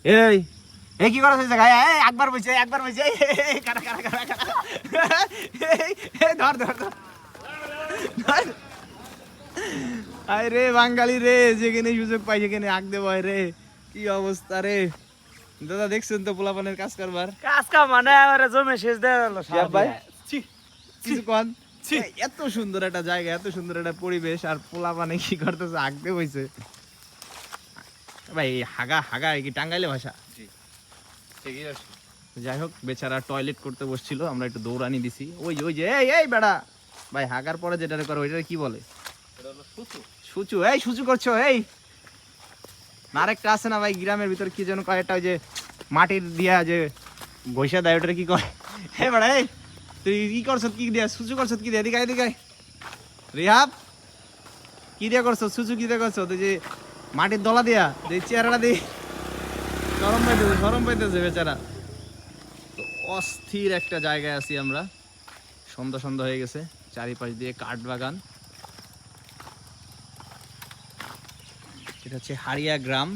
এই এই কি করা হয়েছে গায়ে? একবার বসে ধর ধর ধর। আয় রে বাঙালি রে, যেখানে সুযোগ পাই সেখানে আগ দেব রে। কি অবস্থা রে দাদা, দেখছেন তো পোলাপানের কাজ করবার। মানে জমে শেষ দেওয়া গেল ভাই কিছুক্ষণ এত সুন্দর একটা জায়গা, এত সুন্দর একটা পরিবেশ, আর পোলাপানে কি করতেছে আগ দেব হইছে ভাই। হাগা হাগা কি টাঙ্গাইলে ভাষা? যাই হোক, বেচারা টয়লেট করতে বসছিল, আমরা একটু দৌড়ানি দিছি। ওই যে ওই যে এই বেড়া ভাই, হাগার পরে যেটা করে ওইটা কি বলে? সুচু। এই সুচু করছো? এই আরেকটা আছে না ভাই গ্রামের ভিতর, কি যেন কয়, একটা ওই যে মাটির দিয়া যে ঘষা দেয়, ওটা কি কয়? হে বেড়া, এই তুই কি করছো? কি দিয়া সুচু করছো? কি দিয়া এদিকে এদিকে রিহাব, কি দিয়া করছো সুচু? কি দিয়া করছো? তুই যে মাটির দলা দিয়া যে চেহারাটা দিয়ে সরম পাইতেছে বেচারা। তো অস্থির একটা জায়গায় আছি আমরা, সন্ধ্যা সন্ধ্যা হয়ে গেছে, চারিপাশ দিয়ে কাঠ বাগান। এটা হচ্ছে হারিয়া গ্রাম।